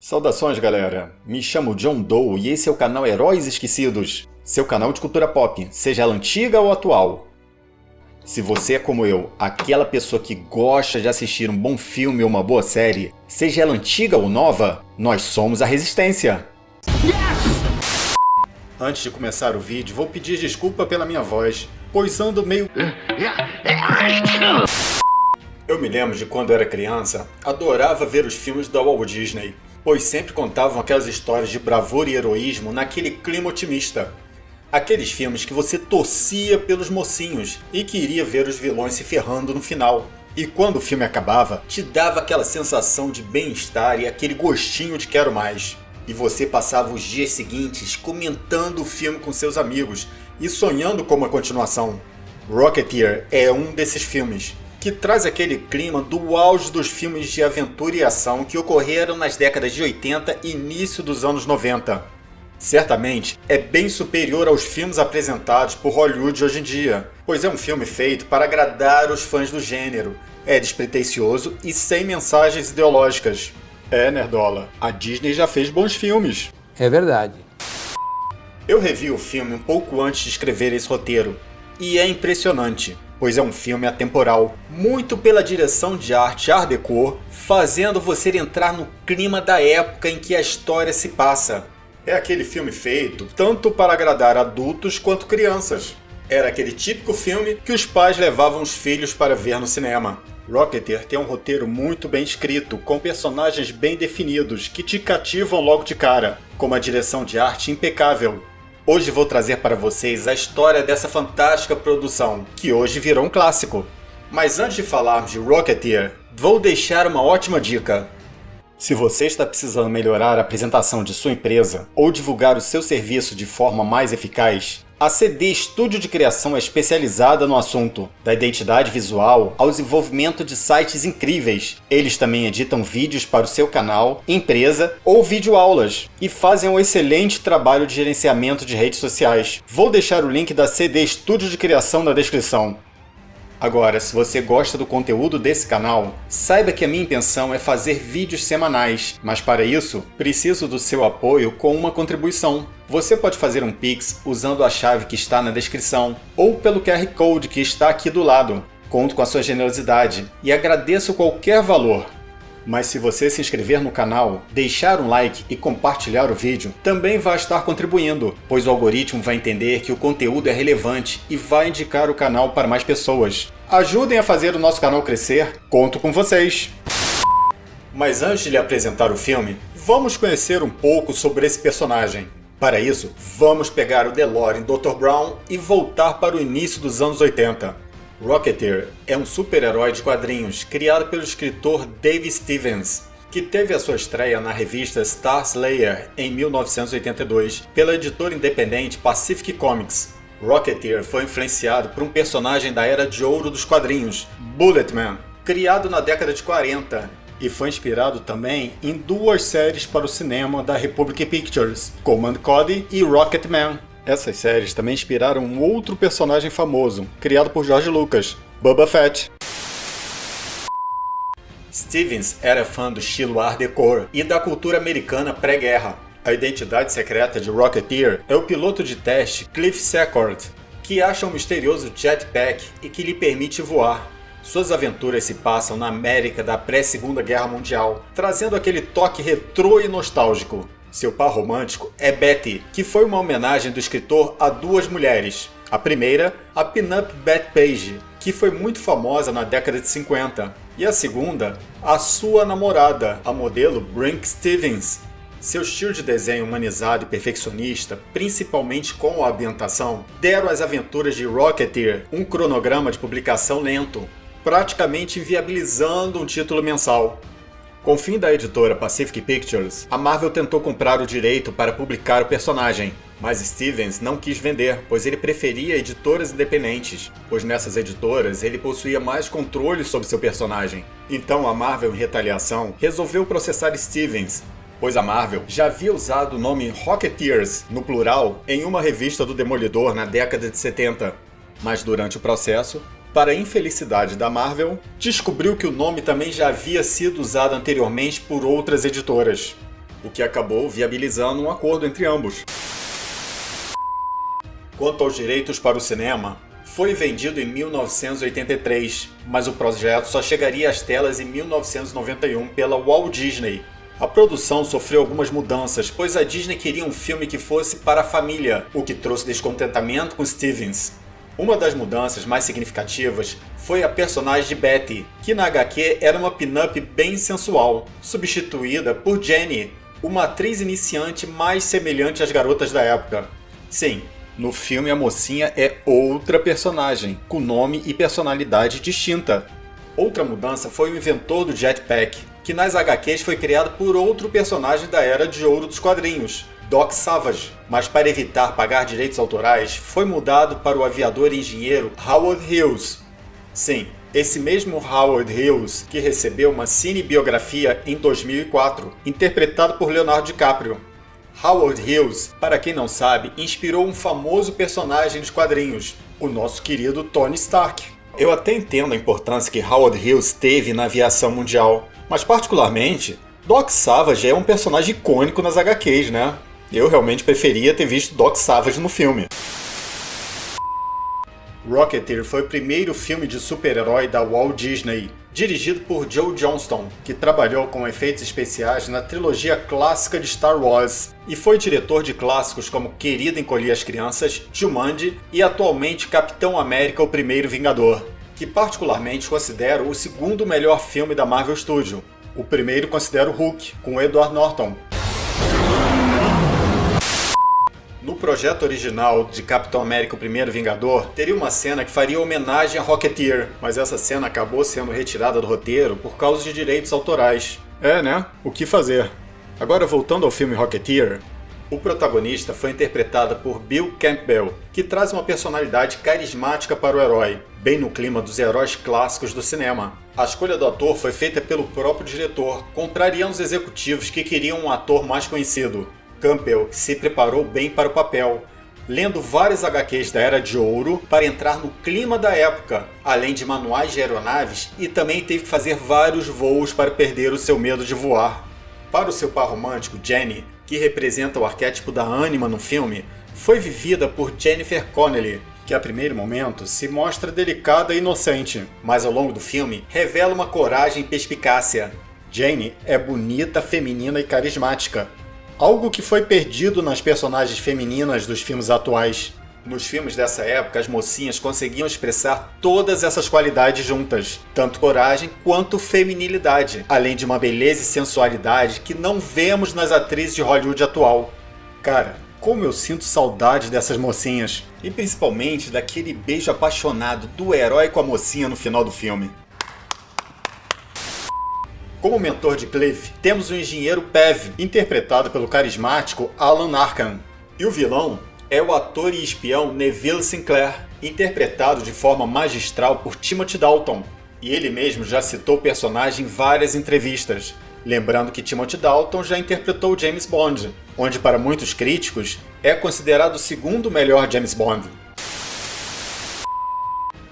Saudações, galera! Me chamo John Doe e esse é o canal Heróis Esquecidos, seu canal de cultura pop, seja ela antiga ou atual. Se você é como eu, aquela pessoa que gosta de assistir um bom filme ou uma boa série, seja ela antiga ou nova, nós somos a Resistência! Yes! Antes de começar o vídeo, vou pedir desculpa pela minha voz, pois ando meio... Eu me lembro de quando era criança, adorava ver os filmes da Walt Disney, pois sempre contavam aquelas histórias de bravura e heroísmo naquele clima otimista. Aqueles filmes que você torcia pelos mocinhos e queria ver os vilões se ferrando no final. E quando o filme acabava, te dava aquela sensação de bem-estar e aquele gostinho de quero mais. E você passava os dias seguintes comentando o filme com seus amigos e sonhando com uma continuação. Rocketeer é um desses filmes, que traz aquele clima do auge dos filmes de aventura e ação que ocorreram nas décadas de 80 e início dos anos 90. Certamente é bem superior aos filmes apresentados por Hollywood hoje em dia, pois é um filme feito para agradar os fãs do gênero, é despretensioso e sem mensagens ideológicas. É, nerdola, a Disney já fez bons filmes. É verdade. Eu revi o filme um pouco antes de escrever esse roteiro, e é impressionante, pois é um filme atemporal, muito pela direção de arte Art Deco, fazendo você entrar no clima da época em que a história se passa. É aquele filme feito tanto para agradar adultos quanto crianças. Era aquele típico filme que os pais levavam os filhos para ver no cinema. Rocketeer tem um roteiro muito bem escrito, com personagens bem definidos, que te cativam logo de cara, com uma direção de arte impecável. Hoje vou trazer para vocês a história dessa fantástica produção, que hoje virou um clássico. Mas antes de falarmos de Rocketeer, vou deixar uma ótima dica. Se você está precisando melhorar a apresentação de sua empresa ou divulgar o seu serviço de forma mais eficaz, a CD Estúdio de Criação é especializada no assunto, da identidade visual ao desenvolvimento de sites incríveis. Eles também editam vídeos para o seu canal, empresa ou videoaulas e fazem um excelente trabalho de gerenciamento de redes sociais. Vou deixar o link da CD Estúdio de Criação na descrição. Agora, se você gosta do conteúdo desse canal, saiba que a minha intenção é fazer vídeos semanais, mas para isso, preciso do seu apoio com uma contribuição. Você pode fazer um Pix usando a chave que está na descrição, ou pelo QR Code que está aqui do lado. Conto com a sua generosidade e agradeço qualquer valor. Mas se você se inscrever no canal, deixar um like e compartilhar o vídeo, também vai estar contribuindo, pois o algoritmo vai entender que o conteúdo é relevante e vai indicar o canal para mais pessoas. Ajudem a fazer o nosso canal crescer, conto com vocês! Mas antes de lhe apresentar o filme, vamos conhecer um pouco sobre esse personagem. Para isso, vamos pegar o DeLorean Dr. Brown e voltar para o início dos anos 80. Rocketeer é um super-herói de quadrinhos criado pelo escritor Dave Stevens, que teve a sua estreia na revista Star Slayer em 1982 pela editora independente Pacific Comics. Rocketeer foi influenciado por um personagem da era de ouro dos quadrinhos, Bulletman, criado na década de 40, e foi inspirado também em duas séries para o cinema da Republic Pictures, Command Cody e Rocketman. Essas séries também inspiraram um outro personagem famoso, criado por George Lucas, Boba Fett. Stevens era fã do estilo Art Deco e da cultura americana pré-guerra. A identidade secreta de Rocketeer é o piloto de teste Cliff Secord, que acha um misterioso jetpack e que lhe permite voar. Suas aventuras se passam na América da pré-Segunda Guerra Mundial, trazendo aquele toque retrô e nostálgico. Seu par romântico é Betty, que foi uma homenagem do escritor a duas mulheres. A primeira, a pin-up Bette Page, que foi muito famosa na década de 50. E a segunda, a sua namorada, a modelo Brinke Stevens. Seu estilo de desenho humanizado e perfeccionista, principalmente com a ambientação, deram às aventuras de Rocketeer um cronograma de publicação lento, praticamente inviabilizando um título mensal. Com o fim da editora Pacific Pictures, a Marvel tentou comprar o direito para publicar o personagem, mas Stevens não quis vender, pois ele preferia editoras independentes, pois nessas editoras ele possuía mais controle sobre seu personagem. Então a Marvel, em retaliação, resolveu processar Stevens, pois a Marvel já havia usado o nome Rocketeers, no plural, em uma revista do Demolidor na década de 70. Mas durante o processo, para a infelicidade da Marvel, descobriu que o nome também já havia sido usado anteriormente por outras editoras. o que acabou viabilizando um acordo entre ambos. Quanto aos direitos para o cinema, foi vendido em 1983, mas o projeto só chegaria às telas em 1991 pela Walt Disney. A produção sofreu algumas mudanças, pois a Disney queria um filme que fosse para a família, o que trouxe descontentamento com Stevens. Uma das mudanças mais significativas foi a personagem de Betty, que na HQ era uma pin-up bem sensual, substituída por Jenny, uma atriz iniciante mais semelhante às garotas da época. Sim, no filme a mocinha é outra personagem, com nome e personalidade distinta. Outra mudança foi o inventor do jetpack, que nas HQs foi criado por outro personagem da Era de Ouro dos quadrinhos, Doc Savage, mas para evitar pagar direitos autorais, foi mudado para o aviador e engenheiro Howard Hughes. Sim, esse mesmo Howard Hughes que recebeu uma cinebiografia em 2004, interpretado por Leonardo DiCaprio. Howard Hughes, para quem não sabe, inspirou um famoso personagem dos quadrinhos, o nosso querido Tony Stark. Eu até entendo a importância que Howard Hughes teve na aviação mundial, mas particularmente, Doc Savage é um personagem icônico nas HQs, né? Eu realmente preferia ter visto Doc Savage no filme. Rocketeer foi o primeiro filme de super-herói da Walt Disney, dirigido por Joe Johnston, que trabalhou com efeitos especiais na trilogia clássica de Star Wars e foi diretor de clássicos como Querida Encolher as Crianças, Jumanji e atualmente Capitão América o Primeiro Vingador, que particularmente considero o segundo melhor filme da Marvel Studios. O primeiro considero Hulk, com Edward Norton. No projeto original de Capitão América o Primeiro Vingador, teria uma cena que faria homenagem a Rocketeer, mas essa cena acabou sendo retirada do roteiro por causa de direitos autorais. É, né? O que fazer? Agora voltando ao filme Rocketeer, o protagonista foi interpretado por Bill Campbell, que traz uma personalidade carismática para o herói, bem no clima dos heróis clássicos do cinema. A escolha do ator foi feita pelo próprio diretor, contrariando os executivos que queriam um ator mais conhecido. Campbell se preparou bem para o papel, lendo vários HQs da Era de Ouro para entrar no clima da época, além de manuais de aeronaves, e também teve que fazer vários voos para perder o seu medo de voar. Para o seu par romântico, Jenny, que representa o arquétipo da ânima no filme, foi vivida por Jennifer Connelly, que a primeiro momento se mostra delicada e inocente, mas ao longo do filme revela uma coragem e perspicácia. Jenny é bonita, feminina e carismática, algo que foi perdido nas personagens femininas dos filmes atuais. Nos filmes dessa época, as mocinhas conseguiam expressar todas essas qualidades juntas, tanto coragem quanto feminilidade, além de uma beleza e sensualidade que não vemos nas atrizes de Hollywood atual. Cara, como eu sinto saudade dessas mocinhas, e principalmente daquele beijo apaixonado do herói com a mocinha no final do filme. Como mentor de Cliff, temos o engenheiro Pev, interpretado pelo carismático Alan Arkin. E o vilão é o ator e espião Neville Sinclair, interpretado de forma magistral por Timothy Dalton. E ele mesmo já citou o personagem em várias entrevistas. Lembrando que Timothy Dalton já interpretou James Bond, onde para muitos críticos é considerado o segundo melhor James Bond.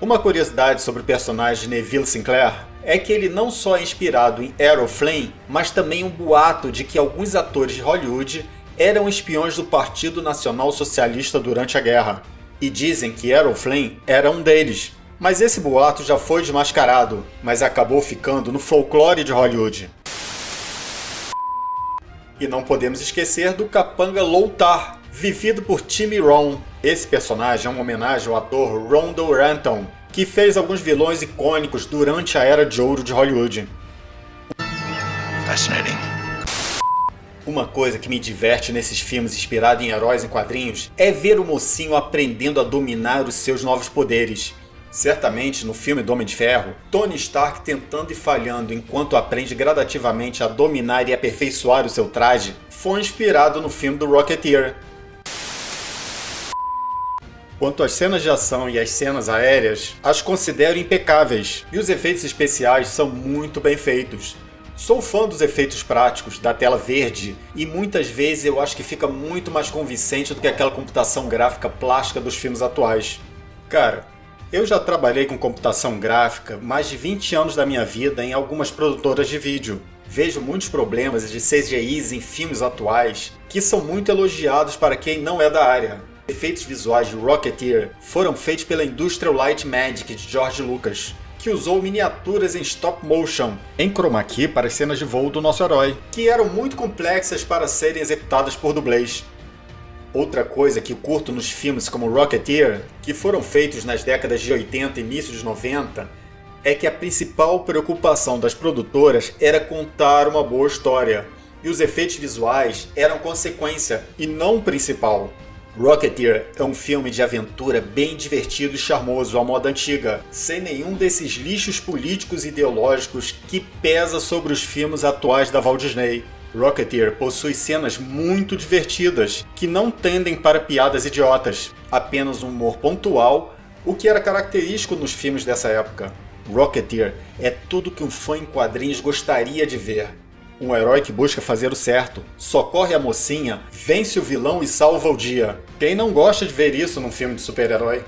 Uma curiosidade sobre o personagem Neville Sinclair é que ele não só é inspirado em Errol Flynn, mas também um boato de que alguns atores de Hollywood eram espiões do Partido Nacional Socialista durante a guerra. E dizem que Errol Flynn era um deles. Mas esse boato já foi desmascarado, mas acabou ficando no folclore de Hollywood. E não podemos esquecer do capanga Lothar, vivido por Timmy Rohn. Esse personagem é uma homenagem ao ator Rondo Ranton, que fez alguns vilões icônicos durante a Era de Ouro de Hollywood. Fascinating. Uma coisa que me diverte nesses filmes inspirados em heróis em quadrinhos é ver o mocinho aprendendo a dominar os seus novos poderes. Certamente, no filme do Homem de Ferro, Tony Stark tentando e falhando enquanto aprende gradativamente a dominar e aperfeiçoar o seu traje, foi inspirado no filme do Rocketeer. Quanto às cenas de ação e às cenas aéreas, as considero impecáveis, e os efeitos especiais são muito bem feitos. Sou fã dos efeitos práticos, da tela verde, e muitas vezes eu acho que fica muito mais convincente do que aquela computação gráfica plástica dos filmes atuais. Cara, eu já trabalhei com computação gráfica mais de 20 anos da minha vida em algumas produtoras de vídeo, Vejo muitos problemas de CGIs em filmes atuais que são muito elogiados para quem não é da área. Os efeitos visuais de Rocketeer foram feitos pela Industrial Light Magic de George Lucas, que usou miniaturas em stop motion em chroma key para as cenas de voo do nosso herói, que eram muito complexas para serem executadas por dublês. Outra coisa que curto nos filmes como Rocketeer, que foram feitos nas décadas de 80 e início dos 90, é que a principal preocupação das produtoras era contar uma boa história, e os efeitos visuais eram consequência e não o principal. Rocketeer é um filme de aventura bem divertido e charmoso à moda antiga, sem nenhum desses lixos políticos e ideológicos que pesa sobre os filmes atuais da Walt Disney. Rocketeer possui cenas muito divertidas, que não tendem para piadas idiotas, apenas um humor pontual, o que era característico nos filmes dessa época. Rocketeer é tudo que um fã em quadrinhos gostaria de ver. Um herói que busca fazer o certo, socorre a mocinha, vence o vilão e salva o dia. Quem não gosta de ver isso num filme de super-herói?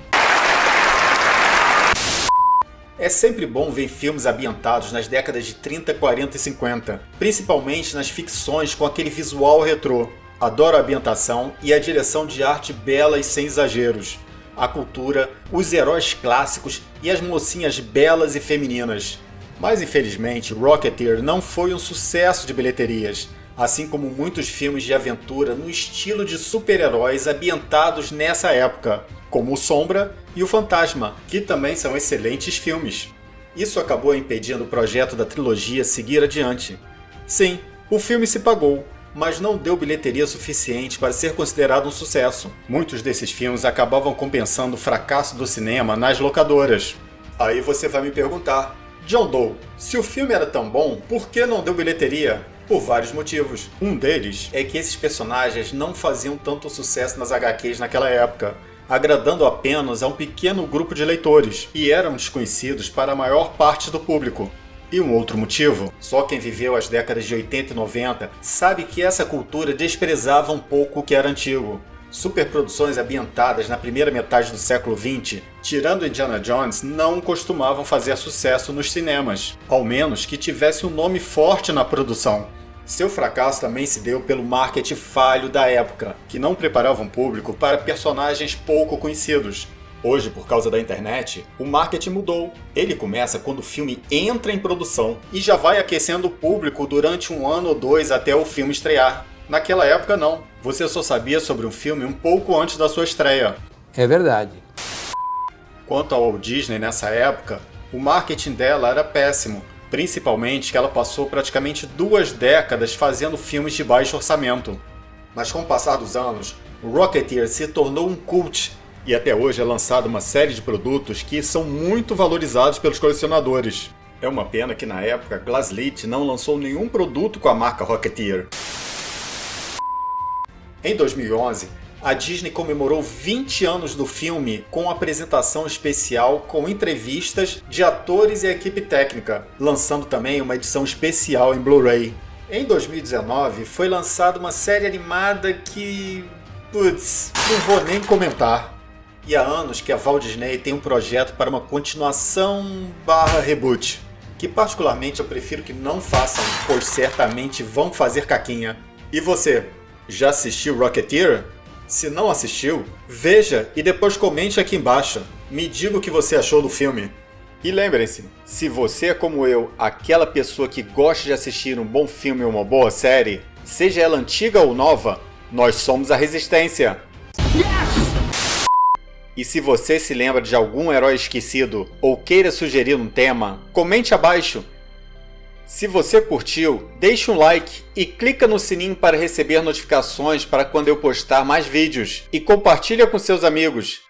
É sempre bom ver filmes ambientados nas décadas de 30, 40 e 50, principalmente nas ficções com aquele visual retrô. Adoro a ambientação e a direção de arte bela e sem exageros, a cultura, os heróis clássicos e as mocinhas belas e femininas. Mas infelizmente, Rocketeer não foi um sucesso de bilheterias, assim como muitos filmes de aventura no estilo de super-heróis ambientados nessa época, como O Sombra e O Fantasma, que também são excelentes filmes. Isso acabou impedindo o projeto da trilogia seguir adiante. Sim, o filme se pagou, mas não deu bilheteria suficiente para ser considerado um sucesso. Muitos desses filmes acabavam compensando o fracasso do cinema nas locadoras. Aí você vai me perguntar: John Doe, se o filme era tão bom, por que não deu bilheteria? Por vários motivos. Um deles é que esses personagens não faziam tanto sucesso nas HQs naquela época, agradando apenas a um pequeno grupo de leitores, e eram desconhecidos para a maior parte do público. E um outro motivo, só quem viveu as décadas de 80 e 90 sabe que essa cultura desprezava um pouco o que era antigo. Superproduções ambientadas na primeira metade do século XX, tirando Indiana Jones, não costumavam fazer sucesso nos cinemas, ao menos que tivesse um nome forte na produção. Seu fracasso também se deu pelo marketing falho da época, que não preparava um público para personagens pouco conhecidos. Hoje, por causa da internet, o marketing mudou. Ele começa quando o filme entra em produção e já vai aquecendo o público durante um ano ou dois até o filme estrear. Naquela época não, você só sabia sobre um filme um pouco antes da sua estreia. É verdade. Quanto ao Walt Disney nessa época, o marketing dela era péssimo, principalmente que ela passou praticamente 2 décadas fazendo filmes de baixo orçamento. Mas com o passar dos anos, o Rocketeer se tornou um cult, e até hoje é lançada uma série de produtos que são muito valorizados pelos colecionadores. É uma pena que na época Glaslit não lançou nenhum produto com a marca Rocketeer. Em 2011, a Disney comemorou 20 anos do filme com uma apresentação especial com entrevistas de atores e equipe técnica, lançando também uma edição especial em Blu-ray. Em 2019, foi lançada uma série animada que... não vou nem comentar. E há anos que a Walt Disney tem um projeto para uma continuação/reboot, que particularmente eu prefiro que não façam, pois certamente vão fazer caquinha. E você? Já assistiu Rocketeer? Se não assistiu, veja e depois comente aqui embaixo. Me diga o que você achou do filme. E lembrem-se, se você é como eu, aquela pessoa que gosta de assistir um bom filme ou uma boa série, seja ela antiga ou nova, nós somos a Resistência. Yes! E se você se lembra de algum herói esquecido ou queira sugerir um tema, comente abaixo. Se você curtiu, deixe um like e clica no sininho para receber notificações para quando eu postar mais vídeos. E compartilha com seus amigos.